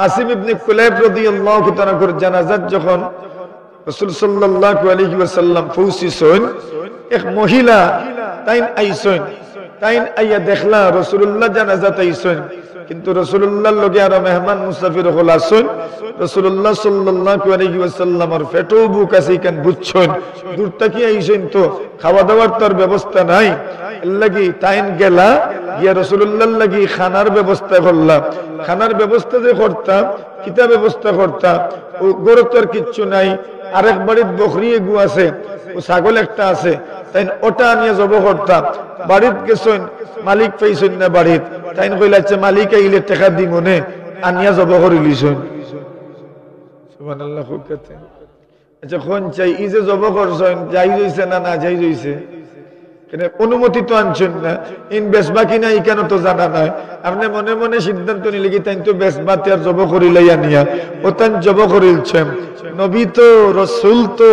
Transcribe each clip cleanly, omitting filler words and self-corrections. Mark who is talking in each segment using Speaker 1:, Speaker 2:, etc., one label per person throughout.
Speaker 1: আসিম ইবনে কুলাইব রাদিয়াল্লাহু তাআলা এর জানাজাত যখন রাসূল সাল্লাল্লাহু আলাইহি ওয়াসাল্লাম পৌঁছিছেন, এক মহিলা তাইন আইছেন, তাইন আইয়া দেখলা রাসূলুল্লাহ জানাজাত আইছেন, কিন্তু রাসূলুল্লাহর লগে আর মেহমান মুসাফির হল আছেন। রাসূলুল্লাহ সাল্লাল্লাহু আলাইহি ওয়াসাল্লামের পেটও বুক আছে কেন বুঝছেন, দূর থেকে আইছেন তো খাওয়া দাওয়ার তার ব্যবস্থা নাই, এর লাগি তাইন গেলা গিয়া রাসূলুল্লাহর লাগি খানার ব্যবস্থা করলাম। খানার ব্যবস্থা যে করতাম, কিতা ব্যবস্থা করতাম, ও গরু তো আর কিচ্ছু নাই, আরেক বাড়ির বকরি গু আছে, ও ছাগল একটা আছে, তাই ওটা আনিয়ে জব করতাম। বাড়িত গেছেন, মালিক পাইছেন না বাড়িত, তাই কইলা আচ্ছা মালিক আইলে টাকা দি মনে আনিয়া জব করে লিছেন। সুবহানাল্লাহ। হুকাতে আচ্ছা কোন চাই ই যে জব করছেন যাই হইছে না না যাই হইছে, অনুমতি তো আনছেন না, ইন বেসবা কিনা ই কেন তো জানা নাই, আপনি মনে মনে সিদ্ধান্ত নিলে কি তাই তো বেসবা আর জব করিলাই আনিয়া ও তান জব করিলছেন। নবী তো রাসূল তো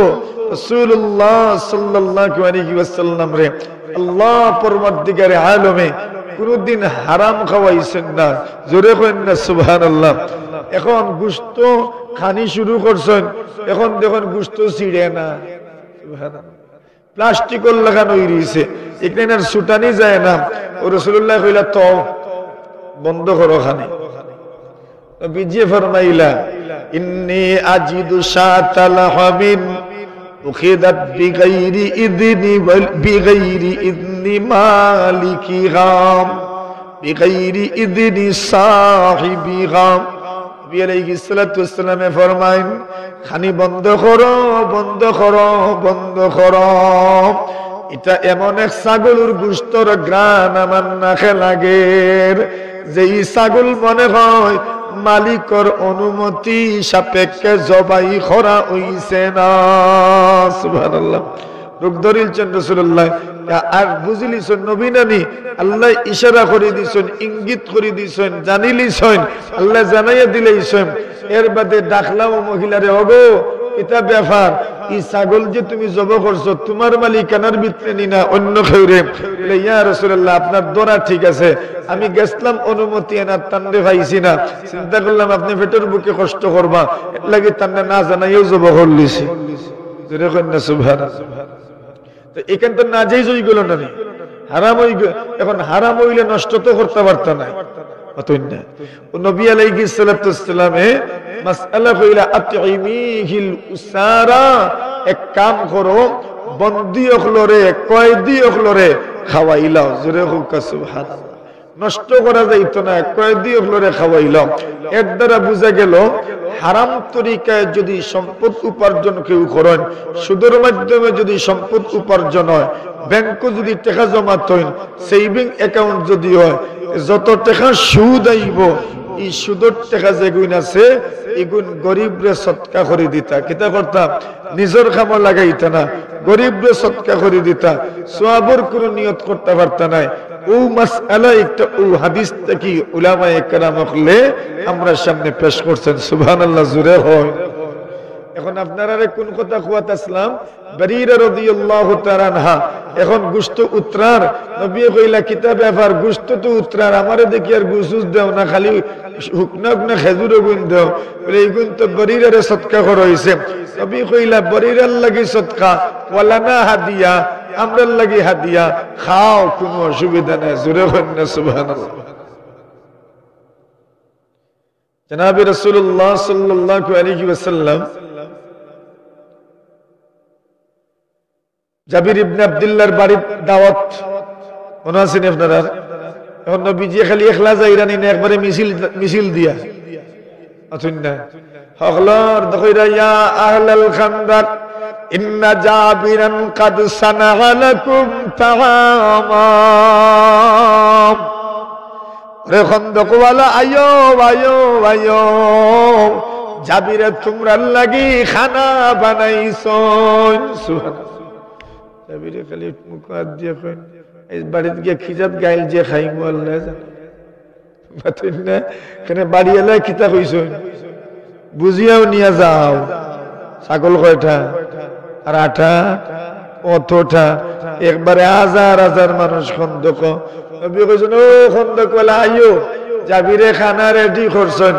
Speaker 1: রাসূলুল্লাহ সাল্লাল্লাহু আলাইহি ওয়াসাল্লাম রে আল্লাহ পরওয়ারদিগারে আলমে কোনদিন হারাম খাওয়াইছেন না, জোরে কইন না সুবহানাল্লাহ। এখন গোশত খানি শুরু করছেন, এখন দেখুন গোশত ছিড়ে না, সুবহানাল্লাহ, প্লাস্টিকল লাগানো হইছে, এখানে আর ছুটানি যায় না। ও রাসূলুল্লাহ কইলা তো বন্ধ করো খানি। নবীজি ফরমাইলা ইন্নী আজিদু শাতাল হামিন উখিদাত বিগাইরি ইদনি বিগাইরি ইদনি মালিকিহা বিগাইরি ইদনি সাহিবিহা। নবী আলাইহিস সালাতু ওয়াস সালামে ফরমাইন খানি বন্ধ করো, বন্ধ করো, বন্ধ করো। এটা এমন এক ছাগলের গোশতর ঘ্রাণ আমার নাকে লাগে, যেই ছাগল মনে হয় মালিকর অনুমতি সাপেক্ষে জবাই করা হইছে না। সুবহানাল্লাহ। রোগ ধরিলছেন রাসূলুল্লাহ আর বুঝিলিছেন নবী নানি, আল্লাহ ইশারা করে দিছেন, ইঙ্গিত করে দিছেন, জানিলিছেন, আল্লাহ জানাইয়া দিলেইছেন। এর বাদে ডাকলাও মহিলারে, ওগো এটা ব্যাপার, এই ছাগল যে তুমি জব করছো তোমার মালিকানার ভিতরে নি না অন্য কেউরে। ইয়া রাসূলুল্লাহ আপনার দোয়া ঠিক আছে, আমি গেছলাম অনুমতি এনার তান্ডে পাইছি না, চিন্তা করলাম আপনি পেটের বুকে কষ্ট করবা, এর লাগি তান্ডে না জানাইও জব করলিছি। জোরে কইন না সুবহানাল্লাহ। তো এখান তো না যাই জয় গেল না, হারাম হই, এখন হারাম হইলে নষ্ট তো করতে পারত না। নবী আলাইহিস সালাতু ওয়াস সালামে মাসআলা কইলা আতঈমিহিল উসারা, এক কাম করো বন্দী হলরে কয়েদি হলরে খাওয়াইলাও। জোরে হোক সুবহানাল্লাহ। নষ্ট করা যাইতো না, কয়েদি হলরে খাওয়াইলাম। এর দ্বারা বোঝা গেল হারাম তরিকায় যদি সম্পদ উপার্জন কেউ করেন, সুদের মাধ্যমে যদি সম্পদ উপার্জন হয়, ব্যাংকে যদি টাকা জমা হন, সেভিং অ্যাকাউন্ট যদি হয়, যত টাকা সুদ আইব এই সুদের টাকা যেগুন আছে এগুন গরিবরে সৎকা করে দিতা। কিতা করতাম, নিজের কামে লাগাইতা না, গরিবরে সৎকা করে দিতা, সওয়াবের কোনো নিয়ত করতে পারতা নাই। ও মাসআলা একটা ও হাদিস থেকে উলামায়ে কেরাম হলে আমরা সামনে পেশ করছেন। সুবহানাল্লাহ, জোরে হয়। এখন আপনারা কোন কথা কুয়াত আসলাম, বারীরা রাদিয়াল্লাহু তাআলা আনহা এখন গোশত উত্তরার, নবী কইলা কিতাব ব্যাপার গোশত তো উত্তরার, আমারে দেখি আর গোশত দাও না, খালি হুকনা হুকনা খেজুর গুণ দাও, বলে এই গুণ তো বারীরারে সদকা করা হইছে। নবী কইলা বারীরার লাগি সদকা, ওয়ালানা হাদিয়া, আমরার লাগি হাদিয়া, খাও কোনো অসুবিধা নাই। জোরে কইন না সুবহানাল্লাহ। জনাবে রাসূলুল্লাহ সাল্লাল্লাহু আলাইহি ওয়াসাল্লাম জাবির ইবনে আব্দুল্লাহর বাড়ির দাওয়াত মনে আছেন আপনারা? এখন নবীজি খালি একলা যাইরানি না, একবারে মিছিল দিয়া আছেন না হগলর দখইরা ইয়া আহলাল খান্দাক ইন্না জাবিরান কাদ সানাআ লাকুম তাআমাম। রে খন্দকওয়ালা আয়ো আয়ো আয়ো, জাবিরে তোমরা লাগি খানা বানাইছো। সুবহানাল্লাহ। জাবিরে খালি মুখ হাত দিয়ে কইন এই বাড়িতে গিয়ে খিজাত গাইল যে খাইমু আল্লাহ জানে, বাতেন না কেন বাড়ি এলাই খিতা কইছো, বুঝিয়াও নিয়া যাও। ছাগল কয়টা আর আটা অতটা, একবারে হাজার হাজার মানুষ খন্দক। নবী কইছেন ও খন্দকওয়ালা আইও, জাবিরে খানা রেডি করছেন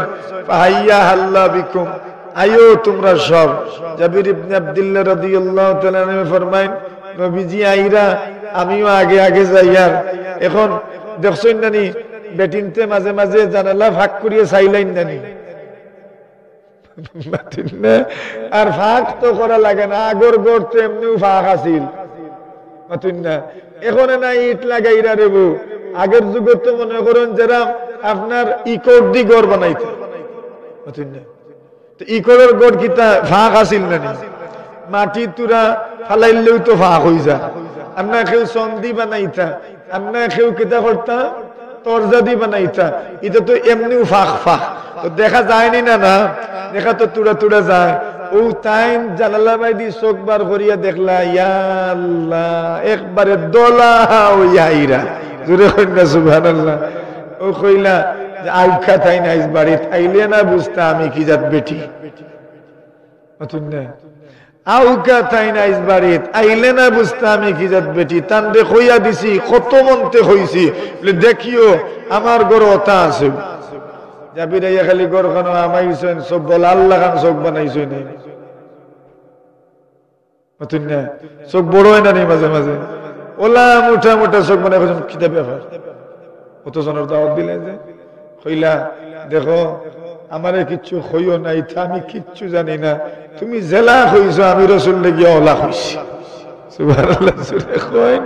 Speaker 1: ফাহাইয়া হাল্লা বিকুম আয়ো তোমরা সব জাবির ইবনে আব্দুল্লাহ রাদিয়াল্লাহু তাআলা আনহু ফরমায়েন নবীজি আইরা আমিও আগে আগে যাই আর এখন দেখছেন নানি বেটিনতে মাঝে মাঝে জানালা ফাঁক করিয়ে চাইলেন নানি আর ফাঁক তো করা লাগে না আগর গড় তো এমনিও ফাঁক আছিল না এখন না ইট লাগাইরা রেবু আগের যুগে তো মনে করেন যারা আপনার ইকোর দি গড় বানাইতে ইকোরের গড় কিতা ফাঁক আছিল নানি মাটি তুরা ফালাইলেও তো ফাঁক হয়ে যায় আমরা কেউ সন্ধি বানাইতা আমরা কেউ কিতা করতা তরজাদি বানাইতা এটা তো এমনিও ফাঁক ফাঁক তো দেখা যায়নি না না দেখা তো তুড়া তুড়া যায় ও টাইম জানালা বাইদি চোখ বার করিয়া দেখলা ইয়া আল্লাহ একবারে দলা হইয়া জোরে কইনা সুবহানাল্লাহ ও কইলা যে আউখা তাই না ইস বাড়ি আইলে না বুঝতা আমি কি জাত বেটি অতুন না আউকা তাই না ইস বাড়িত আইলে না বুঝতা আমি কি জাত বেটি তান্ডে কইয়া দিছি কত মনতে হইছি দেখিও আমার গড় ওটা আছে জাবির আইয়া খালি গড় খানো আমাইছেন সব বল আল্লাহ খান চোখ বানাইছেন অতুন না চোখ বড় হয় না নেই মাঝে মাঝে ওলা মোটা মোটা চোখ বানাই কিতাব ব্যাপার কত জনের দাওয়াত দিলে যে কইলা দেখো আমারে কিচ্ছু হইও নাই আমি কিচ্ছু জানি না তুমি জেলা হইছো আমি রসুল গিয়া ওলা হইছি সুবহানাল্লাহ সুরে কইন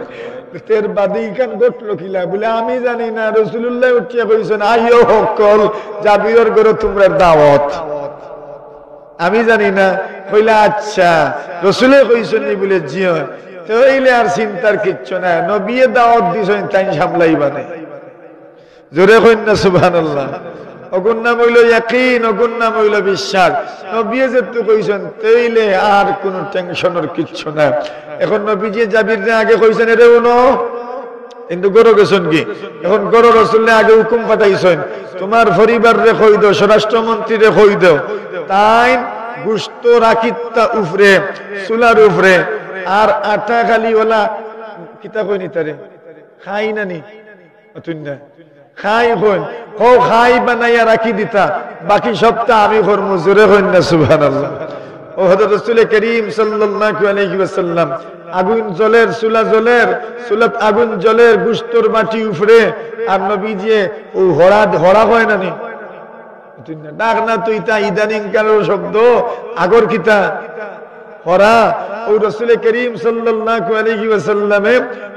Speaker 1: তের বাদী কান গটলো কিলা বলে আমি জানি না রাসূলুল্লাহ উঠিয়া কইছেন আইও হকল জাবিরের ঘরে তোমরা দাওয়াত আমি জানি না কইলা আচ্ছা রাসূলে কইছেন নি বলে জিও তাইলে আর চিন্তার কিচ্ছু না নবীয়ে দাওয়াত দিছেন তাই সামলাইবা না জোরে কইন না সুবহানাল্লাহ অগুণ নাম হইল ইয়াকিন অগুণ নাম হইল বিশ্বাস নবী যেহেতু কইছেন তাইলে আর কোন টেনশনের কিচ্ছু না এখন নবীজি জাবির আগে কইছেন এরে উনো কিন্তু গরো গেছেন কি এখন গরো রাসূলের আগে হুকুম পাঠাইছেন তোমার পরিবারে কই দাও স্বরাষ্ট্রমন্ত্রীরে কই দাও তাই গোশত রাখিতা উপরে চুলার উপরে আর আটা খালি ওলা কিতা কই নিতারে খাই না নি অতুন না খাই হন হো খাই বানাইয়া রাখি দিতা বাকি সবটা আমি করব জোরে হন না সুবহানাল্লাহ ও হযরত রাসূল করিম সাল্লাল্লাহু আলাইহি ওয়াসাল্লাম আগুন জলের চুলাত আগুন জলের গোশতর মাটি উপরে আর নবীজি ও হড়া হয় না নি ডাক না তুই তা ইদানিং কালের শব্দ আগর কিতা হরা ও রাসূল করিম সাল্লাল্লাহু আলাইহি ওয়াসাল্লামে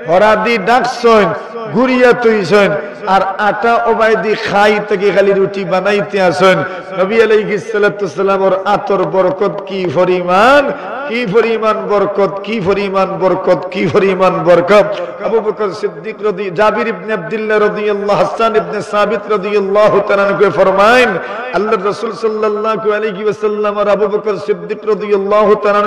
Speaker 1: হরা দি ডাকছেন ঘুরিয়া তুইছেন আর আটা ওবাইদি খাই থেকে খালি রুটি বানাইতে আসেন নবী আলাইহিস সালাতু সালামের আতর বরকত কি পরিমাণ বরকত কি পরিমাণ বরকত কি পরিমাণ বরকত আবু বকর সিদ্দিক জাবির ইবনে আব্দুল্লাহ রাদিয়াল্লাহু হাসান ইবনে সাবিত রাদিয়াল্লাহু তাআলা কে ফরমায়েন আল্লাহর রাসূল সাল্লাল্লাহু আলাইহি ওয়াসাল্লাম আর আবু বকর সিদ্দিক রাদিয়াল্লাহু তাআলা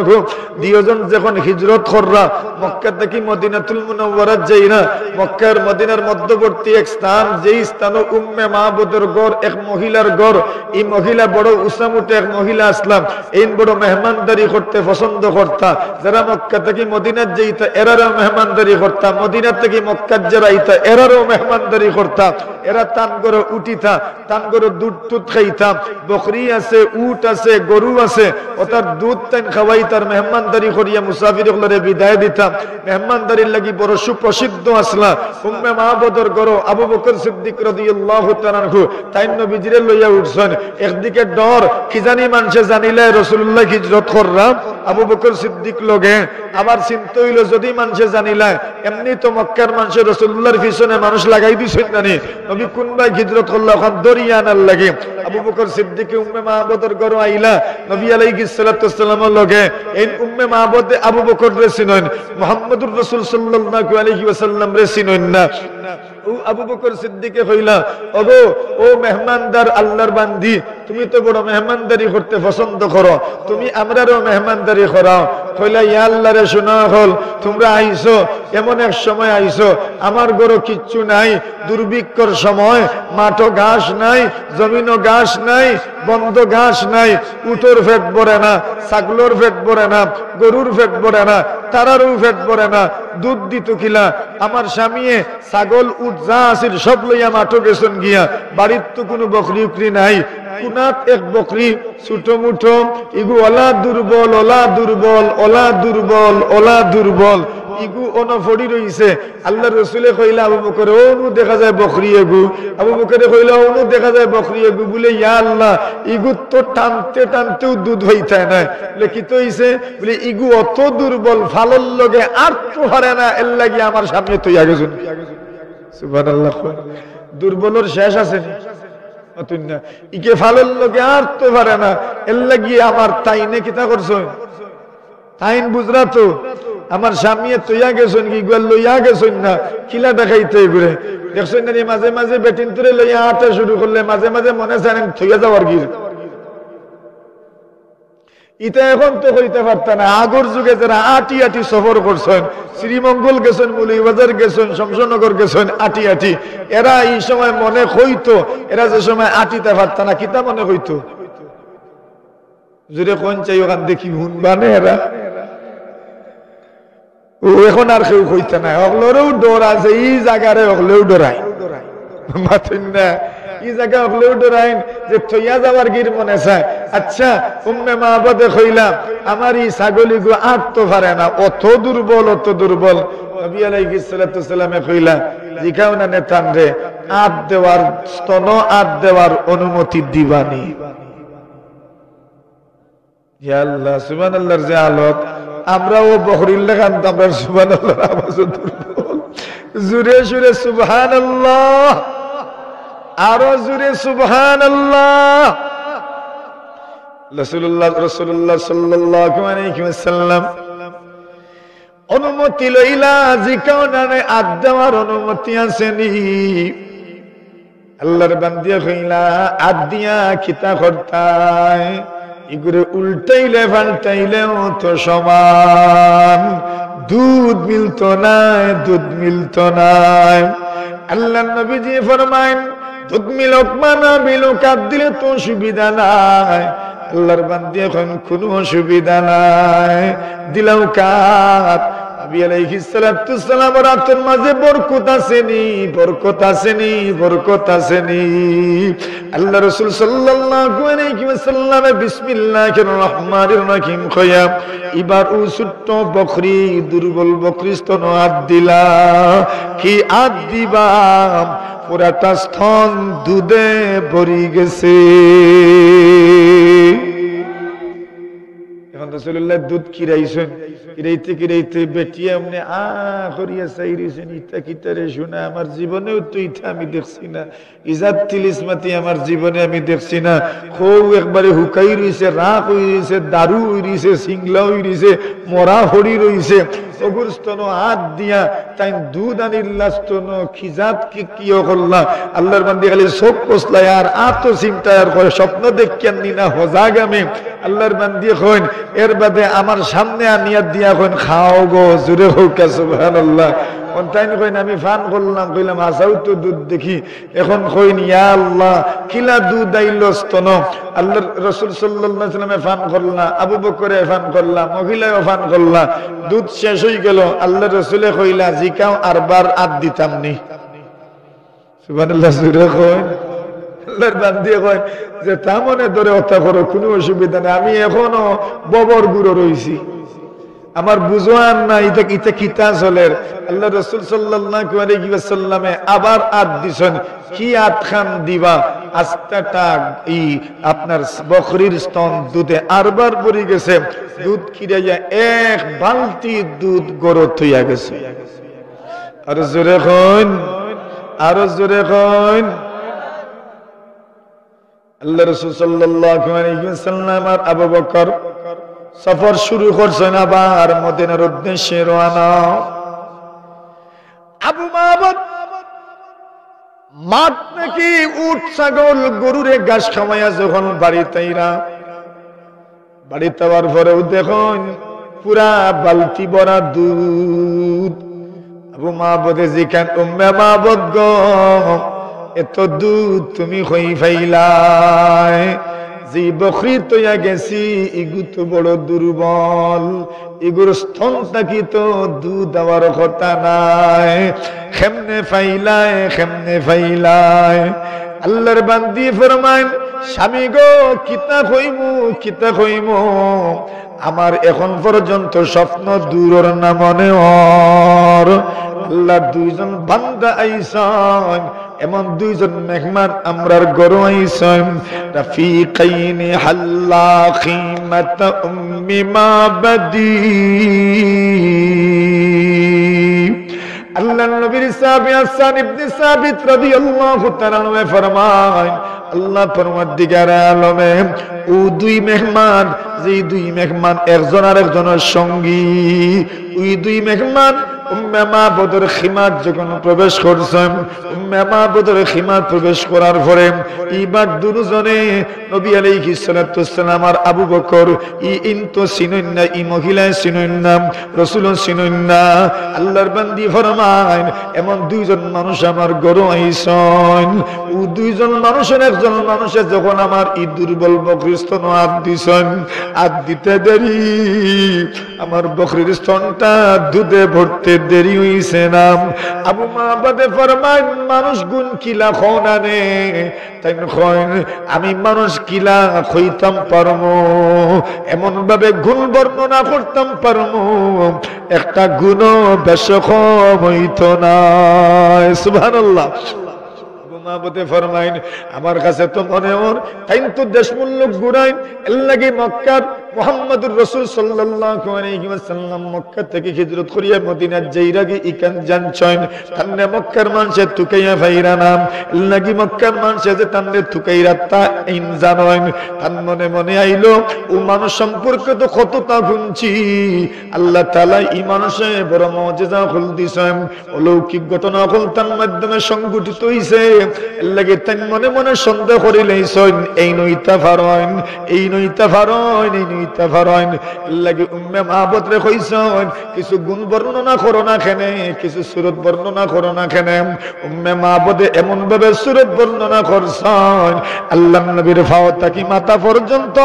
Speaker 1: দুইজন যখন হিজরত কররা মক্কা থেকে মদিনাতুল মুনাওয়ারাত যাইরা মক্কার মদিনার মধ্যবর্তী এক স্থান যেই স্থানে উম্মে মাহবুদের ঘর এক মহিলার ঘর এই মহিলা বড় উসামুটে এক মহিলা আসলাম এই বড় মেহমানদারি করতে পছন্দ করতা যারা মক্কা থেকে মদিনাত যাইতা এরারও মেহমানদারি করতা মদিনা থেকে মক্কা যারা আইতা এরারও মেহমানদারি করতা এরা তান করে উঠিতা তান করে দুধ টুধ খাইতা বকরি আছে উট আছে গরু আছে ওটার দুধ তান খাওয়াই তার মেহমানদারি করিয়া মুসাফিরগুলোরে বিদায় দিতাম মেহমানদারির লাগি বড় সুপ্রসিদ্ধ আসলা উম্মে মাহবুদের ঘর আবু বকর সিদ্দিক রাদিয়াল্লাহু তাআলা আনহু তাই নবীজিরে লইয়া উঠছেন একদিকে ডর কি জানি মানুষে জানিলে রাসূলুল্লাহ হিজরত কররা আবু বকর সিদ্দিক লগে আবার চিন্তা হইল যদি মানুষে জানিলা এমনি তো মক্কার মানুষ রাসূলুল্লাহর পিছনে মানুষ লাগাই দিছেন জানি নবী কোন ভাই হিজরত করলা ওখান দরিয়া আনার লাগে আবু বকর সিদ্দিক উম্মে মাহবুদের ঘর আইলা নবী আলাইহিস সালাতু ওয়াসসালামের লগে এই উম্মে মাহবুদ আবু বকর রে চিনেন মুহাম্মদুর রাসূল সাল্লাল্লাহু আলাইহি ওয়াসাল্লাম রে চিনেন না ও আবু বকর সিদ্দিকে কইলা ওগো ও মেহমানদার আল্লাহর বান্দি তুমি তো বড় মেহমানদারি করতে পছন্দ করো, তুমি আমরারও মেহমানদারি করাও। কইলা ইয়া আল্লাহ রে, শোনা হল তোমরা আইছো, এমন এক সময় আইছো আমার ঘরে কিচ্ছু নাই, দুর্ভিক্ষর সময়, মাঠও ঘাস নাই, জমিনও ঘাস নাই, বন্ধ ঘাস নাই, উটোর পেট ভরে না, ছাগলের পেট ভরে না, গরুর পেট ভরে না, তারারও পেট ভরে না, দুধ দিত কিলা। আমার স্বামীয়ে ছাগল উট যা আছিল সব লইয়া মাঠও গেছেন গিয়া, বাড়ির তো কোনো বকরি উকরি নাই, কুনাত এক বকরি ছোট মুঠো, ইগু ওলা দুর্বল, ওলা দুর্বল, ওলা দুর্বল, ওলা দুর্বল, ইগু অনফড়ি রইছে। আল্লাহ রসুলে কইলা আবু বকর, ওনু দেখা যায় বকরি এগু। আবু বকরে কইলা, ওনু দেখা যায় বকরি এগু। বলে ইয়া আল্লাহ, ইগু তো টানতে টানতেও দুধ হইতে না, বলে কি তো হইছে? বলে ইগু অত দুর্বল, ফালর লগে আর তো হারে না, এর লাগি আমার সামনে তুই আগে শুন। সুবহানাল্লাহ। দুর্বলর শেষ আছে না, ইকে ফালর লগে আর তো পারে না, এর লাগি আমার তাইনে কিতা করছো, তাইন বুঝরা তো আমার স্বামী তৈয়া গেছেন কি গোয়াল লইয়া গেছেন না, খিলা দেখাইতে ঘুরে দেখছেন না, মাঝে মাঝে বেটিন তুলে লইয়া আটা শুরু করলে মাঝে মাঝে মনে চায় থইয়া যাওয়ার গির। ইটা এখন তো হইতে পারত না। আগর যুগে যারা আটি আটি সফর করছেন, শ্রীমঙ্গল গেছেন, মৌলভীবাজার গেছেন, শমশনগর গেছেন, আটি আটি, এরা এই সময় মনে হইতো, এরা যে সময় আটিতে পারত না, কিতা মনে হইতো? যদি কোন চাই ওখান দেখি হুনবানে এরা ও এখন আর কেউ হইতে না, অগলেও ডর আছে, এই জায়গারে অগলেও ডরাই মাথেন না, এই জায়গা অগলেও ডরাইন যে থইয়া যাওয়ার গির মনে চায়। আচ্ছা উম্মে মাহবুবে কইলা আমার এই ছাগলি গো আর তো পারে না, অত দুর্বল, অত দুর্বল। নবী আলাইহিস সালাতু সালামে কইলা জিকাও না নেতান রে, আট দেওয়ার স্তন আট দেওয়ার অনুমতি দিবানি। ইয়া আল্লাহ, সুবহানাল্লাহর যে আলত, আমরাও বকরির লেখান, আমরা সুবহানাল্লাহর আওয়াজ দুর্বল। জুরে সুরে সুবহানাল্লাহ, আরো জুরে সুবহানাল্লাহ। রাসূলুল্লাহ সাল্লাল্লাহু আলাইহি ওয়াসাল্লাম অনুমতি লইলা জিকাও না আট দেওয়ার অনুমতি আসেনি। আল্লাহর বান্দিয়া কইলা আট দিয়া খিতা করতায়, ইগুরে উল্টাইলে পাল্টাইলেও তো সমান, দুধ মিলতো নাই, দুধ মিলতো নাই। আল্লাহ নবীজি ফরমায়েন দুধ মিলক মানা মিলুক, আর দিলে তো সুবিধা নাই। আল্লাহর বান্দি এখন কোনো অসুবিধা নাই, দিলাও কাত। নবী আলাইহিস সালাতু সালাম রাতের মাঝে বরকত আসেনি, বরকত আসেনি, বরকত আসেনি। আল্লাহ রাসূল সাল্লাল্লাহু আলাইহি ওয়াসাল্লাম বিসমিল্লাহির রহমানির রহিম কয়া এবার ও ছোট্ট বকরি, দুর্বল বকরি স্তন আদ দিলা। কি আদ দিবা? পুরাটা স্তন দুধে ভরি গেছে। এখন রাসূলুল্লাহ দুধ কিরাইছেন, কিরাইতে কিরাইতে বেটিয়া এমনি করিয়া চাইছেন, ইটা কিতারে শোনা, আমার জীবনেও তো ইটা আমি দেখছি না, ইজাত তিলিসমাতি আমার জীবনে আমি দেখছি না। খুব একবারে হুকাই রইছে, রাখ হয়ে রইছে, দারু হয়ে রইছে, সিংলা হয়ে রইছে, মরা হরি রইছে। অগুর স্তন হাত দিয়া তাই দুধ আনিল্লা স্তন খিজাত কিয় করলা। আল্লাহর বান্দি খালি চোখ কষলাই আর আতো চিন্তায় করে স্বপ্ন দেখেন নি না হজাগামে। আল্লাহর বান্দি কইন এর বাদে আমার সামনে আনিয়া দিয়া কইন খাও গো, জুড়ে হোক সুবহানাল্লাহ। তাই কইন আমি ফান করলাম, কইলাম আসাও তো দুধ দেখি। এখন কইন ইয়া আল্লাহ কিলা দুধ আইলো স্তন। আল্লাহর রাসূল সাল্লাল্লাহু আলাইহি ওয়াসাল্লামে ফান করলা, আবু বকরে ফান করলা, মহিলাও ফান করলা, দুধ শেষ হয়ে গেল। আল্লাহর রাসূলে কইলা জিকাও আরবার আদ দিতাম নি। সুবহানাল্লাহ, জুড়ে কইন। আল্লাহর বান্দি কয় যে তা মনে ধরে হত্যা করো, কোনো অসুবিধা নেই, আমি এখনো ববর গুঁড়ো রইছি, আমার বুঝোয়ান না ইটা ইটা কিতা চলের। আল্লাহ রাসূল সাল্লাল্লাহু আলাইহি ওয়াসাল্লামে আবার আদ দিছেন। কি আদ খান দিবা? আস্তাটা এই আপনার বকরির স্তন দুধে আরবার ভরে গেছে। দুধ খিরাইয়া এক বালতি দুধ গরত হইয়া গেছে। আর জোরে কইন, আর জোরে কইন। আল্লাহ রাসূল সাল্লাল্লাহু আলাইহি ওয়াসাল্লাম আর আবু বকর সফর শুরু করছেন, আবার মদিনার উদ্দেশ্যে রওনা। আবু মাহবুব মাঠ নাকি উট ছাগল গরুরে ঘাস খাওয়াইয়া যখন বাড়িতেইরা বাড়িতে আবার পরেও দেখুন পুরা বালতি ভরা দুধ। আবু মাহবুদে জিকান উম্মে মাহবুদ গো এত দুধ তুমি কই ফাইলাই? যে বকরি তৈয়া গেছি ইগু তো বড় দুর্বল, ইগুর স্তন থাকি তো দুধ দেওয়ার কথা নাই, কেমনে ফাইলায় কেমনে ফাইলায়? আল্লাহর বান্দি ফরমান স্বামী গো কিতা কইমু আমার এখন পর্যন্ত স্বপ্ন দূরের না মনে হর। আল্লাহ দুইজন বান্দা আইসন, এমন দুইজন মেহমান আমরার গরু আইসন। রাফিকাইনি হাল্লা খিমাত উম্মি মাবদি। আল্লাহর নবীর সাহাবী হাসান ইবনে সাবিত রাদিয়াল্লাহু তাআলা আনহু ফরমান আল্লাহ পরওয়ারদিগার আলমে ও দুই মেহমান, যে দুই মেহমান একজন আরেকজনের সঙ্গী, ওই দুই মেহমান উম্মে মাহবুদের খিমাত যখন প্রবেশ করছেন, উম্মে মাহবুদের খিমাত প্রবেশ করার পরে এইবার দুজনে নবী আলাইহিস সালাতু ওয়াসসালাম আর আবু বকর ইনতো চিনেন না, ই মহিলা চিনেন না, রাসূল চিনেন না। আল্লাহর বান্দি ফরমান এমন দুইজন মানুষ আমার ঘরে আইসন, ও দুইজন মানুষের একজন মানুষে যখন আমার ই দুর্বল বকরির স্তন হাত দিছেন, হাত দিতে দেরি আমার বকরির স্তনটা দুধে ভরতে দেরি হইছে না। আবু মাহবুদে ফরমান মানুষ গুণ কিলা খোনানে তাই কইন আমি মানুষ কিলা কইতাম পারমু, এমন ভাবে গুণ বর্ণনা করতাম পারমু একটা গুণ বেশ কম হইতো না। সুবহানাল্লাহ। মাহবুদে ফরমাইন আমার কাছে তো মনে হন তাই তো দেশ মূল্য গুড়াইন এর লাগে মক্কার মুহাম্মদুর রাসূল সাল্লাল্লাহু আলাইহি ওয়াসাল্লাম মক্কা থেকে হিজরত করিয়া মদিনায় যাইরা গি ইকান জানছন তান্নে মক্কার মানুষে তুকাইয়া ফাইরা নাম এর লাগে মক্কার মানুষে যে তান্নে তুকাইরা তা ইন জানেন। তান মনে মনে আইলো ও মানুষ সম্পর্কে তো কতটা শুনছি, আল্লাহ তাআলা এই মানুষে বড় মুজিজা খুল দিছেন, অলৌকিক ঘটনা খুল তার মাধ্যমে সংগঠিত হইছে। এর লাগে তান মনে মনে সন্দেহ করিলেইছেন এই নইতা ফারন এই নইতা ফারন এই নইতা ফারন। এর লাগে উম্মে মাহবুদ রে কইছেন কিছু গুণ বর্ণনা করো না কেনে, কিছু সূরত বর্ণনা করো না কেনে। উম্মে মাহবুদে এমন ভাবে সূরত বর্ণনা করছেন আল্লাহর নবীর পাও থেকে মাথা পর্যন্ত,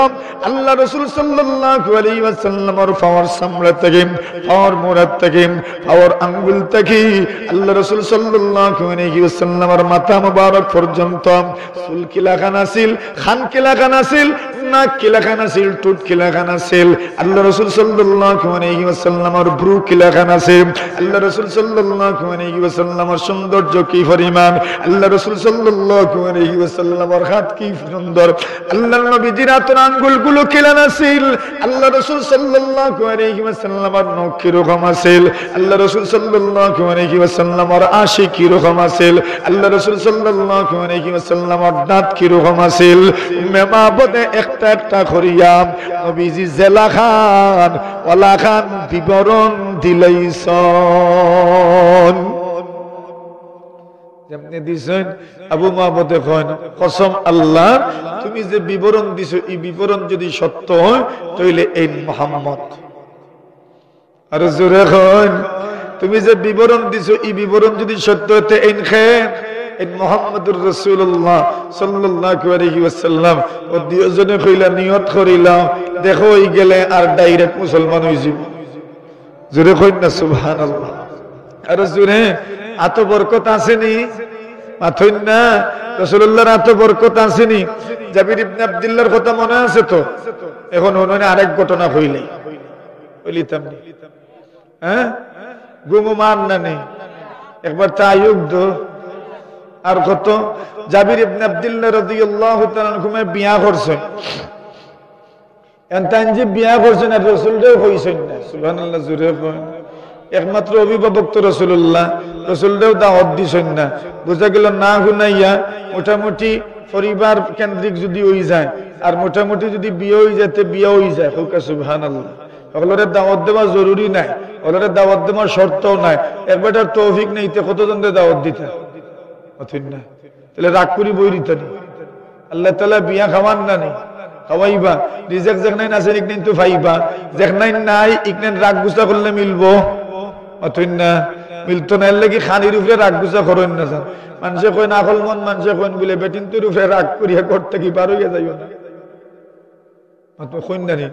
Speaker 1: আল্লাহ রাসূল সাল্লাল্লাহু আলাইহি ওয়াসাল্লামের পাওয়ার সামনে থেকে পাওয়ার মোড়াত থেকে পাওয়ার আঙ্গুল থেকে আল্লাহ রাসূল সাল্লাল্লাহু আলাইহি ওয়াসাল্লামের মাথা মুবারক পর্যন্ত চুল কি লাগানো ছিল, খান কি লাগানো ছিল, নাক কি লাগানো ছিল, ঠোঁট কি লাগানো ছিল, আল্লাহ রাসূল সাল্লাল্লাহু আলাইহি ওয়াসাল্লামের ভ্রু কি লাগানো ছিল, আল্লাহ রাসূল সাল্লাল্লাহু আলাইহি ওয়াসাল্লামের সৌন্দর্য কি পরিমাণ, আল্লাহ রাসূল সাল্লাল্লাহু আলাইহি ওয়াসাল্লামের হাত কি সুন্দর, আল্লাহর নবীজির হাতের আঙ্গুলগুলো কি লাগানো ছিল, আল্লাহ রাসূল সাল্লাল্লাহু আলাইহি ওয়াসাল্লামের নখ কি রকম আছিল, আল্লাহ রাসূল সাল্লাল্লাহু আলাইহি ওয়াসাল্লামের আশিক কি রকম আছিল, আল্লাহ রাসূল সাল্লাল্লাহু আলাইহি ওয়াসাল্লামের দাঁত কি রকম আছিল। উম্মে মাহবুদে একটা একটা করিয়া নবীজি জেলা খান ওয়ালা খান বিবরণ দিলাইছেন। যেমনি দিছেন আবু মাহবুদে কইন কসম আল্লাহ তুমি যে বিবরণ দিছো এই বিবরণ যদি সত্য হয় তাহলে এই মুহাম্মদ। আর জোরে কইন তুমি যে বিবরণ দিছো এই বিবরণ যদি সত্য হতে এই খেন মুহাম্মদুর রাসূলুল্লাহ সাল্লাল্লাহু আলাইহি ওয়াসাল্লাম ও দুইজনে কইলা নিয়ত করিলা দেখো এই গেলে আর ডাইরেক্ট মুসলমান হই যাব। জোরে কইন না সুবহানাল্লাহ। আর জোরে এত বরকত আসেনি মাথইন না রাসূলুল্লাহর এত বরকত আসেনি। জাবির ইবনে আব্দুল্লাহর কথা মনে আছে তো? এখন ওনানে আরেক ঘটনা কইলেই কইলিতাম হ্যাঁ গুমু মান না নেই একবার তাইয়ুব দো আর কত জাবির ইবনে আব্দুল্লাহ রাদিয়াল্লাহু তাআলা আনহু বিয়া করছেন। এনতান যে বিয়া করছেন আর রাসূলটাও কইছেন না সুবহানাল্লাহ। জোরে কইন একমাত্র অভিভাবক তো রাসূলুল্লাহ, রাসূলটাও দাওয়াত দিছেন না। বুঝা গেল না গুনাইয়া মোটামুটি পরিবার কেন্দ্রিক যদি হই যায় আর মোটামুটি যদি বিয়ে হই যেতে বিয়ে হই যায় হোক সুবহানাল্লাহ। ওগুলোরে দাওয়াত দেওয়া জরুরি নাই, ওগুলোরে দাওয়াত দেওয়ার শর্তও নাই। একবারটার তৌফিক নেই তো কতজনদের দাওয়াত দিতে অথিন না তাহলে রাগ করি বই রিতানি আল্লাহ তাআলা বিয়া খাওয়ান না নি খাওয়াইবা রিজেক যেখানে আছে ইকনেন তো ভাইবা যেখানে নাই ইকনেন রাগ গুছা করলে মিলবো অথিন না মিলতো না লাগি খানির উপরে রাগ গুছা করেন না জান মানুষে কই না আকল মন মানুষে কইন বলে বেটিন তোর উপরে রাগ করিয়া করতে কি পার হইয়া যাইও না তো কইন না নি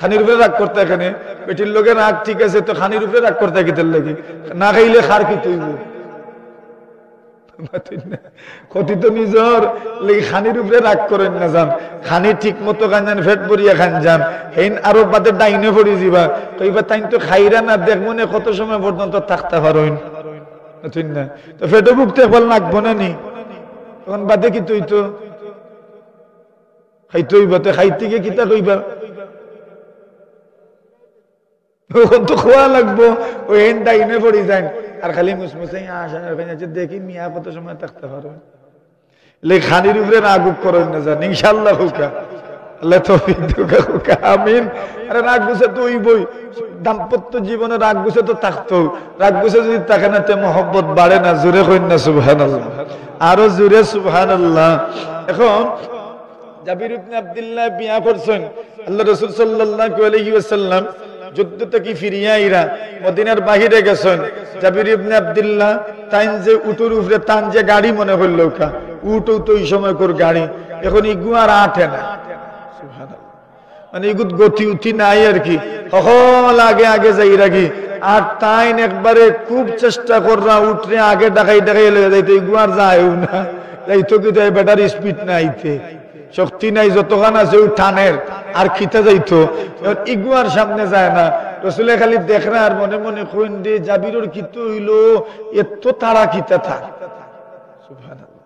Speaker 1: খানির উপরে রাগ করতে এখানে বেটির লগে রাগ ঠিক আছে তো খানির উপরে রাগ করতে কিতের লাগি না খাইলে খার কি তুইব ক্ষতি তো নিজর লেগে খানির উপরে রাগ করেন না যান খানি ঠিক মতো খান যান ফেট ভরিয়া খান যান হেন আরো বাদে ডাইনে পড়ি যাবা কইবা তাই তো খাইরা না দেখ মনে কত সময় পর্যন্ত থাকতে পারেন না তো ফেটে বুকতে বল লাগবো না নি তখন বাদে কি তুই তো খাইতে হইবা তো খাইতে গিয়ে কিতা কইবা তখন তো খোয়া লাগবো ওই হেন ডাইনে পড়ি যান আর খালি মুসমুসে আসা দেখি মিয়া কত সময় থাকতে পারো খানির উপরে রাগ করেন না জান ইনশাআল্লাহ হুকা আল্লাহ তৌফিক দুকা হুকা আমিন আরে রাগ গুছে তো ওই দাম্পত্য জীবনে রাগ গুছে তো থাকতো রাগ গুছে যদি থাকে না তে মহব্বত বাড়ে না জোরে কইন না সুবহানাল্লাহ আরো জোরে সুবহানাল্লাহ এখন জাবির ইবনে আব্দুল্লাহ বিয়া করছেন আল্লাহ রাসূল সাল্লাল্লাহু আলাইহি ওয়াসাল্লাম যুদ্ধ থেকে ফিরিয়া আইরা মদিনার বাহিরে গেছেন জাবির ইবনে আব্দুল্লাহ তাইন যে উটুর উপরে তান যে গাড়ি মনে হইল কা উট তো এই সময় কর গাড়ি এখন ইগু আর আঠে না সুবহানাল্লাহ মানে ইগুত গতি উঠি নাই আর কি সকল আগে আগে যাই রাখি আর তাইন একবারে খুব চেষ্টা কররা উঠরে আগে ডাকাই ডাকাই লয়ে যাইতে ইগু আর যায়ও না যাইতো কি তাই ব্যাটারি স্পিড নাইতে শক্তি নাই যতক্ষণ আছে ওই টানের আর খিতে যাইতো ইগুয়ার সামনে যায় না রসুলে খালি দেখরা আর মনে মনে কইন রে জাবিরুর কিতো হইলো এত তাড়া খিতে থাক সুবহানাল্লাহ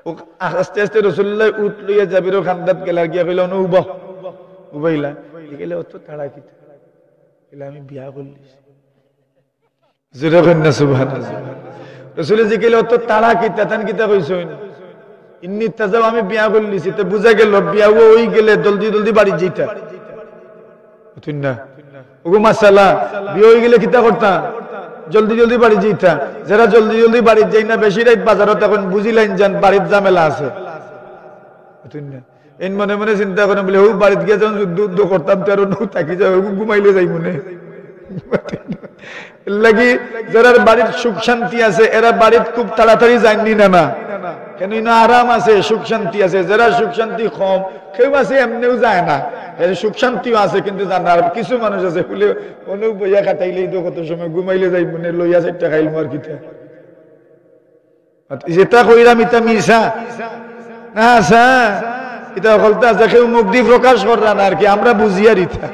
Speaker 1: ও আস্তে আস্তে রাসূলুল্লাহ উঠ লইয়া জাবিরুর খান্দাত গেলার গিয়া কইলো না উবাইলা গেলে অত তাড়া খিতে কইলা আমি বিয়া করলিস জোরে কইন না সুবহানাল্লাহ রাসূলে জি কইলো অত তাড়া খিতে তান কিতা কইছইন ইন্নি তাজাও আমি বিয়া করলিছি তো বুঝা গেল বিয়া ওই গেলে জলদি জলদি বাড়ি যাইতা বুঝুন না ওগো মাশাআল্লাহ বিয়া হই গেলে কিতা করতা জলদি জলদি বাড়ি যাইতা যারা জলদি জলদি বাড়ি যাই না বেশি রাত বাজারত এখন বুঝিলাইন জান বাড়ির ঝামেলা আছে বুঝুন না এন মনে মনে চিন্তা করেন বলে ও বাড়িত গিয়ে যখন যুদ্ধ করতাম তো আর নৌ থাকি যাবে ঘুমাইলে যাই মনে লাগি যারা বাড়ির সুখ শান্তি আছে এরা বাড়িত খুব তাড়াতাড়ি যায়নি না কেন আরাম আছে সুখ শান্তি আছে যারা সুখ শান্তি কম কেউ আছে এমনিও যায় না সুখ শান্তিও আছে কিন্তু জানা আর কিছু মানুষ আছে বলে অনেক বইয়া কাটাইলেই তো কত সময় ঘুমাইলে যাই মনে লইয়া চারটা খাইল আর কিতা যেটা কইরাম ইতা মিশা না আসা এটা বলতে আছে কেউ মুখ দিয়ে প্রকাশ করা না আর কি আমরা বুঝিয়া রিতা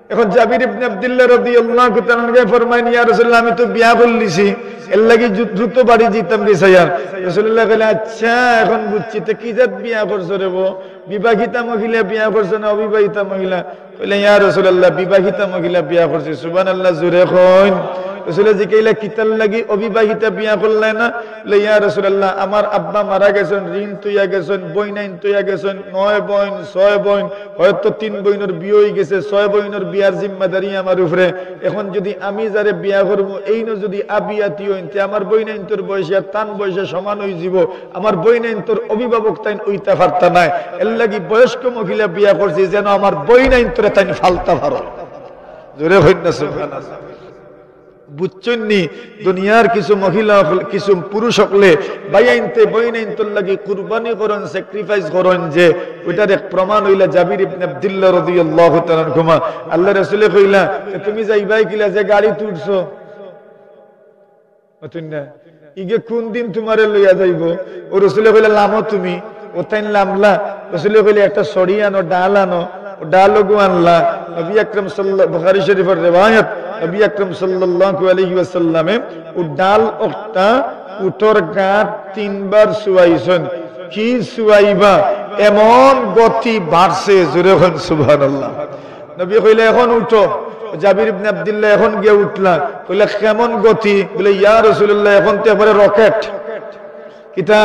Speaker 1: এখন জাবির ইবনে আব্দুল্লাহ রাদিয়াল্লাহু তাআলা কে ফরমাইন ইয়া রাসূলুল্লাহ আমি তো বিয়া করলিছি এর লাগি দ্রুত বাড়ি যেতাম রে সাইয়ার রাসূলুল্লাহ কইলেন আচ্ছা এখন বুঝছি তো কি জাত বিয়া করছ রে বো বিবাহিতা মহিলা বিয়া করছ না অবিবাহিতা মহিলা কইলেন ইয়া রাসূলুল্লাহ বিবাহিতা মহিলা বিয়া করছি সুবহানাল্লাহ জোরে কইন রাসূলুল্লাহ জি কইলা কিতাল লাগি অবিবাহিতা বিয়া করলে না লে ইয়া রাসূলুল্লাহ আমার আব্বা মারা গেছেন ঋণ তুইয়া গেছেন বইনাইন তুইয়া গেছেন 9 বোন 6 বোন হয়তো 3 বোনের বিয়ে হই গেছে 6 বোনের বিয়ার জিম্মাদারি আমার উপরে এখন যদি আমি যারে বিয়া করব এই ন যদি আবিয়াতি হইতে আমার বইনাইন তোর বয়স আর তান বয়সে সমান হই যাব আমার বইনাইন তোর অভিভাবক তাইন ওইটা ফারতা নাই এর লাগি বয়স্ক মহিলা বিয়া করছি যেন আমার বইনাইন তোরে তাইন ফালতা ভারো জোরে হইন না সুবহানাল্লাহ বুঝছেননি দুনিয়ার কিছু মহিলা কিছু পুরুষ হলে বাইনতে বইনাইনতর লাগি কুরবানি করেন স্যাক্রিফাইস করেন যে ওইটার এক প্রমাণ হইলা জাবির ইবনে আব্দুল্লাহ রাদিয়াল্লাহু তাআলা আনহুমা আল্লাহ রাসূলে কইলা তুমি যাইবাই কিলা যে গাড়ি তুলছো বুঝছেন না ইগে কোন দিন তোমারে লইয়া যাইবো ও রাসূলে কইলা লামো তুমি ওতাইন লামলা রাসূলে কইলা একটা সড়ি আনো ডাল আনো ডালগু আনলা নবী আকরাম সাল্লাল্লাহু বুখারী শরীফের riwayat নবী আকরাম সাল্লাল্লাহু আলাইহি ওয়াসাল্লামে ও ডাল ওটা উটর গাত তিনবার সুয়াইছেন কি সুয়াইবা এমন গতি বাড়ছে জোরে হন সুবহানাল্লাহ নবী কইলা এখন উঠো জাবির ইবনে আব্দুল্লাহ এখন গিয়ে উঠলা কইলা কেমন গতি বলে ইয়া রাসূলুল্লাহ এখন তো এবারে রকেট কিতা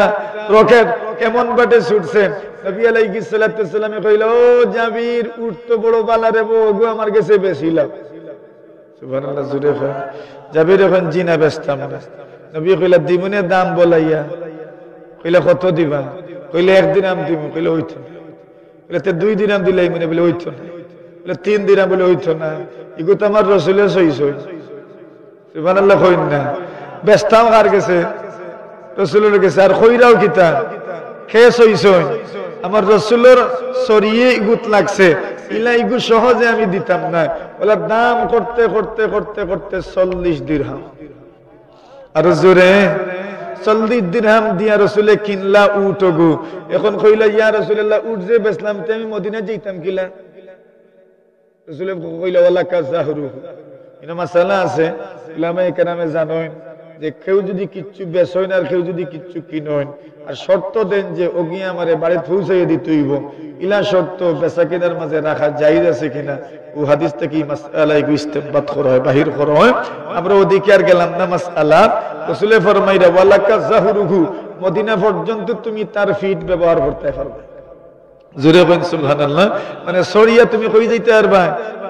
Speaker 1: রকেট কেমন বাটে ছুটছেন নবী আলাইহিস সালাতু সালামে কইলো ও জাবির উঠ তো বড় বালা রে গো আমার কাছে বেশি লাভ সুবহানাল্লাহ জুরে জাবির এখন জিনা ব্যস্তাম না নবী কইলা দিমুনে দাম বলাইয়া, কইলা কত দিবা, কইলে 1 দিরহাম দিমু, কইলে হইতো না। কইলে তে 2 দিরহাম দিলাই মনে, বলে হইতো না। বলে 3 দিরহাম, বলে হইতো না। ইগো তো আমার রাসূলের সই সই, সুবহানাল্লাহ কইন না। বেস্তাম কার গেছে, রাসূলের গেছে। আর কইরাও কিতা খে সই সই, আমার রাসূলের সরিয়ে ইগুত লাগছে, ইলা ইগু সহজে আমি দিতাম না। বলে দাম করতে করতে করতে করতে 40 দিরহাম। আর জোরে 40 দিরহাম দিয়া রাসূলে কিনলা উট গো। এখন কইলা ইয়া রাসূলুল্লাহ, উট যে বেচলাম তে আমি মদিনা যাইতাম কিলা? রাসূলে কইলা ওয়ালা কাযাহরু। ইনা মাসালা আছে, উলামায়ে কেরামে জানেন যে কেউ যদি কিচ্ছু বেচেন আর কেউ যদি কিচ্ছু কিনেন, আর শর্ত দেন যে ওগিয়া আমারে বাড়িতে পৌঁছাইয়া দিতে হইব, ইলা শর্ত বেচা কেনার মাঝে রাখা জায়েজ আছে কিনা, ও হাদিস থেকে মাসআলা ইস্তেমবাত করা হয়, বাহির করা হয়। আমরা ওদিকে আর গেলাম না মাসআলা। রাসূলে ফরমাইরা ওয়ালা কাযাহরু, মদিনা পর্যন্ত তুমি তার ফিট ব্যবহার করতে পারবে। জোরে বলেন সুবহানাল্লাহ। মানে সরিয়া তুমি কই যাইতে পারবা?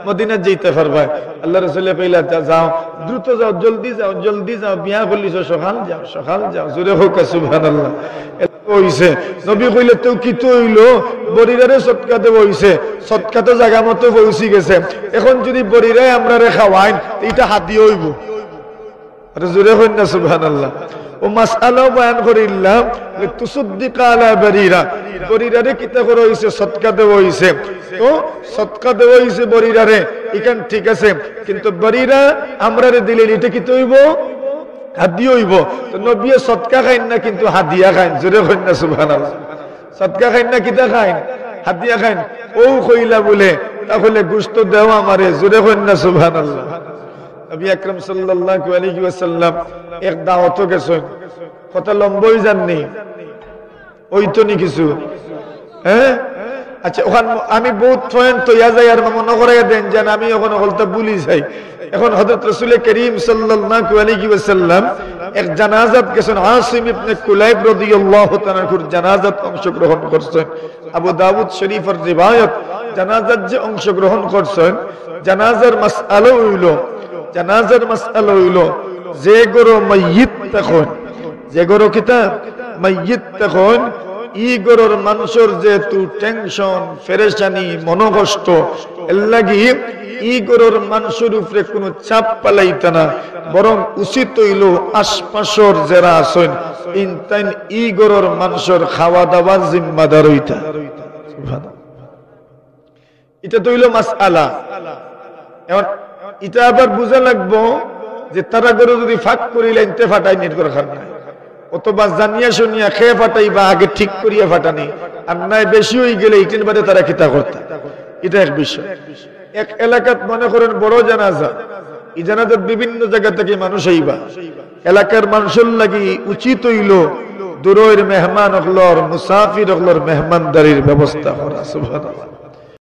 Speaker 1: মদিনা যাইতে পারবা। আল্লাহ রাসূলে কইলা যাও, দ্রুত যাও, জলদি যাও, জলদি যাও, বিয়া করলিছ সকাল যাও, সকাল যাও। জোরে হোক সুবহানাল্লাহ। হইছে নবী কইলে তো কি তো হইলো, বরিরারে সদকা দেব হইছে, সদকা তো জায়গা মতো পৌঁছি গেছে। এখন যদি বরিরাই আমরারে খাওয়াইন, এটা হাদিয়া হইব। আর জোরে হইন না সুবহানাল্লাহ। ও মাসআলা বয়ান করিলাম তুসদ্দিকা আলা বরিরা, বরিরারে কিতা করা হইছে, সদকা দেব হইছে। তো সদকা দেব হইছে বরিরারে, ইখান ঠিক আছে, কিন্তু বরিরা আমরারে দিলে এটা কি হইব? হাদিয়া হইব। তো নবী সদকা খাইন না, কিন্তু হাদিয়া খাইন। জোরে কইন না সুবহানাল্লাহ। সদকা খাইন না, কিতা খাইন? হাদিয়া খাইন। ও কইলা বলে তাহলে গোশত দাও আমারে। জোরে কইন না সুবহানাল্লাহ। নবী আকরাম সাল্লাল্লাহু আলাইহি ওয়াসাল্লাম এক দাওয়াত গেছেন, কথা লম্বই জাননি, ওই তো নি কিছু। হ্যাঁ আচ্ছা, ওখান আমি বহুত ফয়েন তৈয়া যাই, আর মনে করে দেন যেন আমি ওখানে হলতা ভুলি যাই। এখন হযরত রাসূল করিম সাল্লাল্লাহু আলাইহি ওয়াসাল্লাম এক জানাজাত গেছেন, আসিম ইবনে কুলাইব রাদিয়াল্লাহু তাআলা এর জানাজাত অংশগ্রহণ করছেন। আবু দাউদ শরীফের রিওয়ায়াত, জানাজাত যে অংশগ্রহণ করছেন, জানাজার মাসআলা হইলো, জানাজার মাসআলা হইলো যে গরো মাইয়িত তখন, যে গরো কিতা মাইয়িত তখন, ই গরোর মানুষের যে তু টেনশন, পেরেশানি, মনোকষ্ট, এর লাগি ই গরোর মানুষের উপরে কোনো চাপ পালাইতা না, বরং উচিত হইল আশপাশর যারা আছেন ইনতাইন ই গরোর মানুষের খাওয়া দাওয়ার জিম্মাদার হইতা। সুবহানাল্লাহ। এটা তো হইল মাসআলা। এখন এটা আবার বুঝা লাগবো যে তারা গরু যদি ফাঁক করিলে ইনতে ফাটাই নির করে খান না, অথবা জানিয়া শুনিয়া খেয়ে ফাটাই বা আগে ঠিক করিয়া ফাটানি, আর নাই বেশি হয়ে গেলে ইটের বাদে তারা কিতা করতে। এটা এক বিষয়। এক এলাকাত মনে করেন বড় জানাজা, এই জানাজার বিভিন্ন জায়গা থেকে মানুষ আইবা, এলাকার মানুষের লাগি উচিত হইল দূরের মেহমান হকলর, মুসাফির হকলর মেহমানদারির ব্যবস্থা করা। সুবহানাল্লাহ।